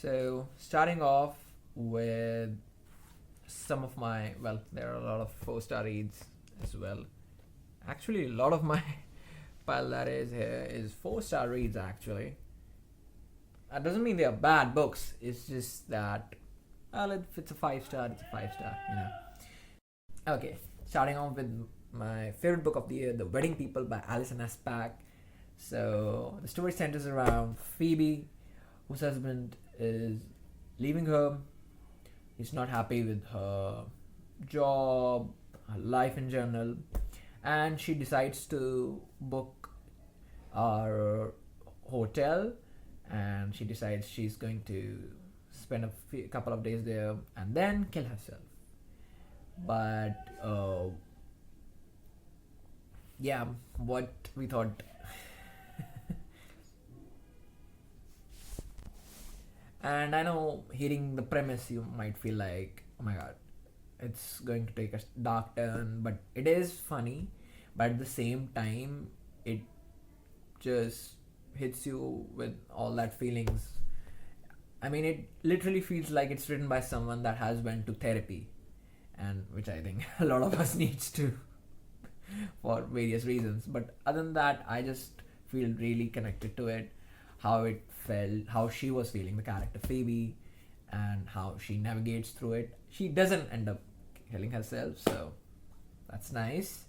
So, starting off with some of my, well, there are a lot of 4-star reads as well. Actually, a lot of my pile that is here is 4-star reads actually. That doesn't mean they are bad books, it's just that, well, if it's a 5-star, it's a 5-star, you know. Okay, starting off with my favorite book of the year, The Wedding People by Alison S. Pack. So, the story centers around Phoebe, whose husband is leaving her. He's not happy with her job, her life in general, and she decides to book a hotel, and she decides she's going to spend a couple of days there and then kill herself. But yeah, what we thought. And I know, hearing the premise, you might feel like, oh my god, it's going to take a dark turn, but it is funny, but at the same time, it just hits you with all that feelings. I mean, it literally feels like it's written by someone that has went to therapy, and which I think a lot of us needs to for various reasons. But other than that, I just feel really connected to it, how it felt, how she was feeling, the character Phoebe, and how she navigates through it. She doesn't end up killing herself, so that's nice.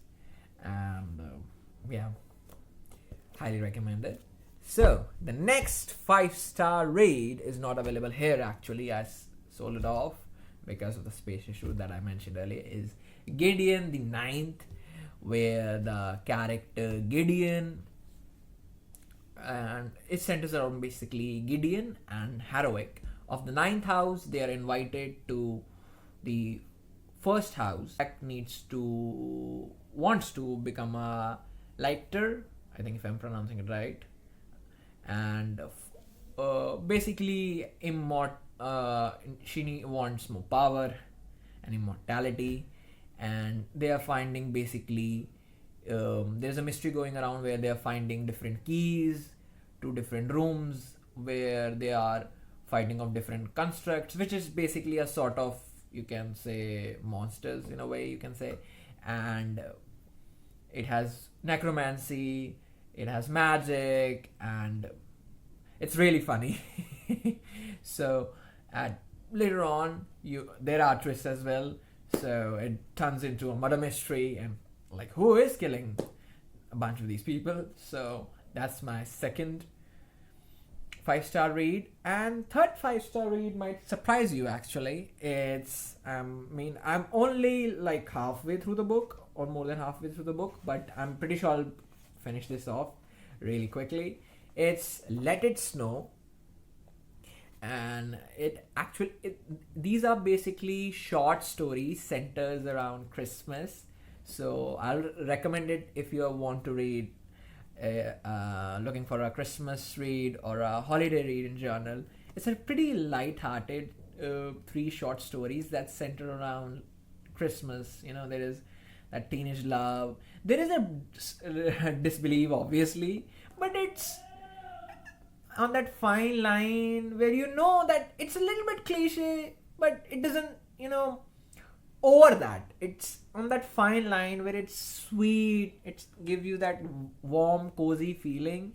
And yeah, highly recommend it. So the next 5-star read is not available here actually. I sold it off because of the space issue that I mentioned earlier. Is Gideon the Ninth, where the character Gideon, and it centers around basically Gideon and Heroic of the 9th house. They are invited to the first house. Jack wants to become a lighter, I think, if I'm pronouncing it right, and basically she wants more power and immortality, and they are finding basically there's a mystery going around where they are finding different keys to different rooms where they are fighting of different constructs, which is basically a sort of, you can say, monsters in a way, you can say. And it has necromancy, it has magic, and it's really funny. So later on, there are twists as well, so it turns into a murder mystery, and like, who is killing a bunch of these people. So that's my second 5-star read. And third 5-star read might surprise you actually. It's I'm only like halfway through the book, or more than halfway through the book, but I'm pretty sure I'll finish this off really quickly. It's Let It Snow, and these are basically short stories centers around Christmas. So I'll recommend it if you want to read looking for a Christmas read or a holiday read in general. It's a pretty light-hearted 3 short stories that center around Christmas. You know, there is that teenage love, there is a disbelief obviously, but it's on that fine line where you know that it's a little bit cliche, but it doesn't, over that. It's on that fine line where it's sweet, it gives you that warm, cozy feeling.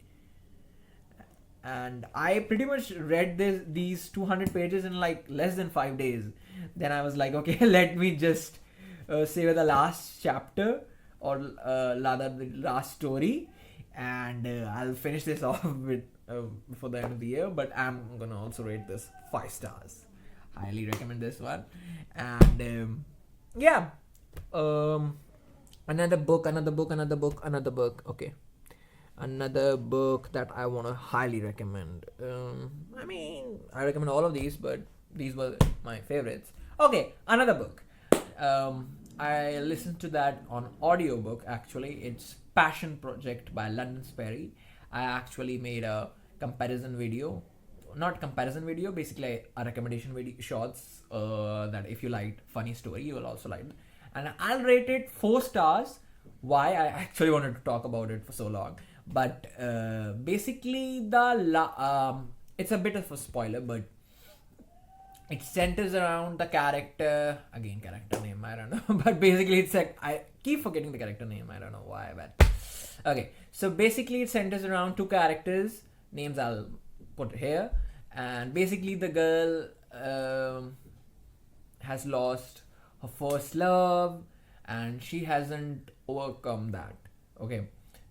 And I pretty much read these 200 pages in like less than 5 days. Then I was like, okay, let me just savor the last chapter, or rather the last story, and I'll finish this off with before the end of the year. But I'm gonna also rate this 5 stars. Highly recommend this one. And yeah, another book. Okay, another book that I want to highly recommend. I recommend all of these, but these were my favorites. Okay, another book. I listened to that on audiobook actually. It's Passion Project by London Sperry. I actually made a comparison video. Not comparison video, basically a recommendation video, shorts, that if you liked funny story, you will also like it. And I'll rate it 4 stars. Why? I actually wanted to talk about it for so long. But basically it's a bit of a spoiler, but it centers around the character, again character name, I don't know, but basically it's like, I keep forgetting the character name, I don't know why, but okay, so basically it centers around two characters, names I'll put here, and basically the girl has lost her first love and she hasn't overcome that. Okay,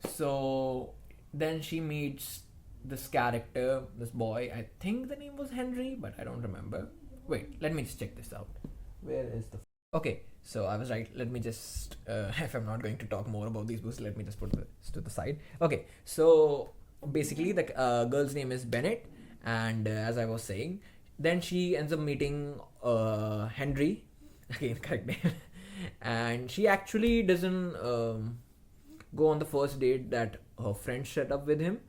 so then she meets this character, this boy, I think the name was Henry, but I don't remember. Wait, let me just check this out. Where is the okay, so I was right. Let me just if I'm not going to talk more about these books, let me just put this to the side. Okay, so basically the girl's name is Bennett, and as I was saying, then she ends up meeting Henry, again correct name, and she actually doesn't go on the first date that her friend set up with him,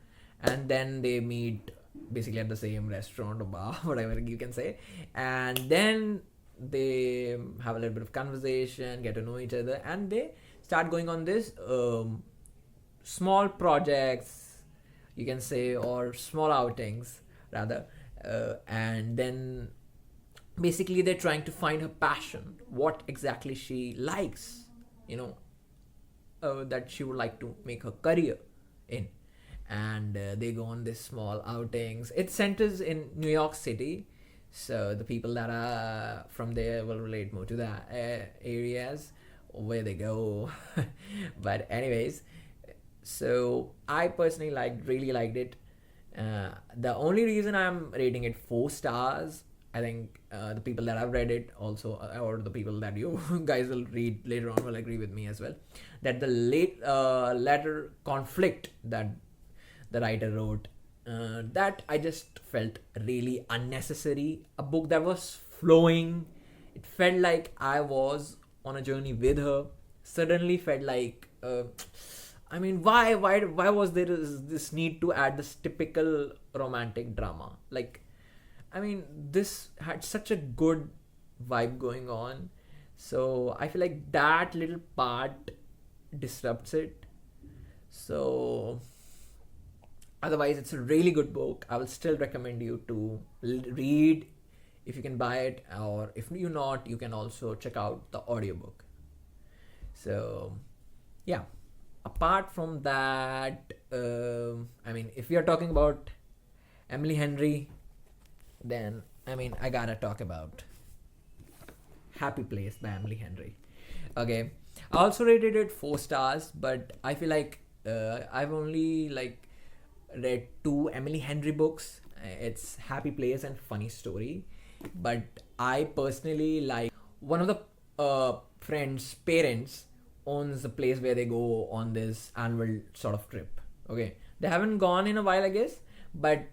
and then they meet basically at the same restaurant or bar, whatever you can say, and then they have a little bit of conversation, get to know each other, and they start going on this small projects, you can say, or small outings rather, and then basically they're trying to find her passion, what exactly she likes, you know, that she would like to make her career in, and they go on this small outings. It centers in New York City, so the people that are from there will relate more to the areas where they go. But anyways, so I personally really liked it. The only reason I'm rating it 4 stars, I think the people that have read it also, or the people that you guys will read later on will agree with me as well, that the latter conflict that the writer wrote, that I just felt really unnecessary. A book that was flowing, it felt like I was on a journey with her. Suddenly felt like, I mean, why was there this need to add this typical romantic drama? Like, I mean, this had such a good vibe going on, so I feel like that little part disrupts it. So otherwise, it's a really good book. I will still recommend you to read if you can buy it, or if you not, you can also check out the audiobook. So yeah, apart from that, I mean, if we are talking about Emily Henry, then I mean, I gotta talk about Happy Place by Emily Henry. Okay, I also rated it 4 stars, but I feel like I've only like read 2 Emily Henry books. It's Happy Place and Funny Story, but I personally like one of the friends' parents owns a place where they go on this annual sort of trip. Okay, they haven't gone in a while, I guess, but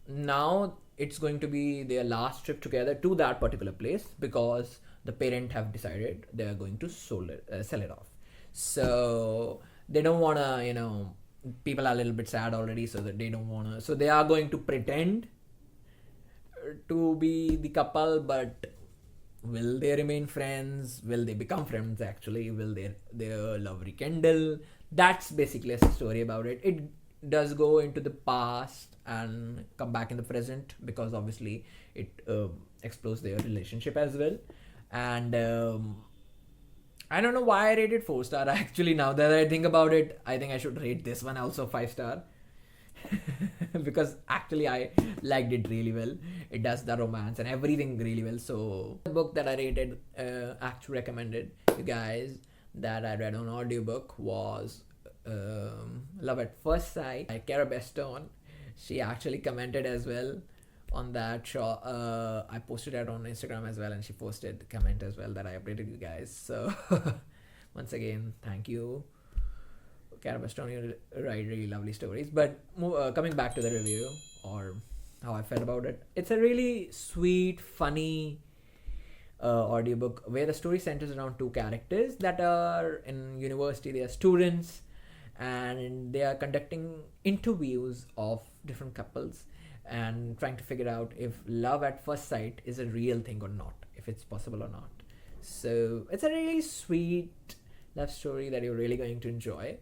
now it's going to be their last trip together to that particular place because the parent have decided they are going to sell it off. So they don't wanna, you know, people are a little bit sad already, so that they don't wanna. So they are going to pretend to be the couple, but will they remain friends? Will they become friends actually? Will their love rekindle? That's basically a story about it. It does go into the past and come back in the present because obviously it explores their relationship as well. And I don't know why I rated 4 star. Actually, now that I think about it, I think I should rate this one also 5 star. Because actually I liked it really well. It does the romance and everything really well. So the book that I rated, actually recommended you guys, that I read on audiobook was Love at First Sight by Cara Beston. She actually commented as well on that show. I posted it on Instagram as well, and she posted the comment as well that I updated you guys. So once again, thank you, Cara Beston. You write really lovely stories. But coming back to the review, or how I felt about it, it's a really sweet, funny audiobook where the story centers around two characters that are in university. They are students and they are conducting interviews of different couples and trying to figure out if love at first sight is a real thing or not, if it's possible or not. So it's a really sweet love story that you're really going to enjoy.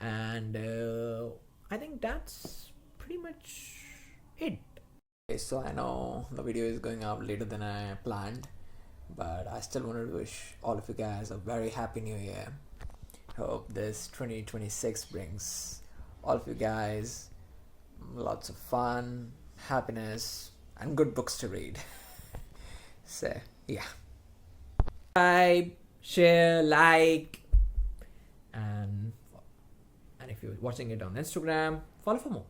And I think that's pretty much it. Okay, so I know the video is going out later than I planned, but I still wanted to wish all of you guys a very happy new year. Hope this 2026 brings all of you guys lots of fun, happiness, and good books to read. So yeah, subscribe, share, like, and if you're watching it on Instagram, follow for more.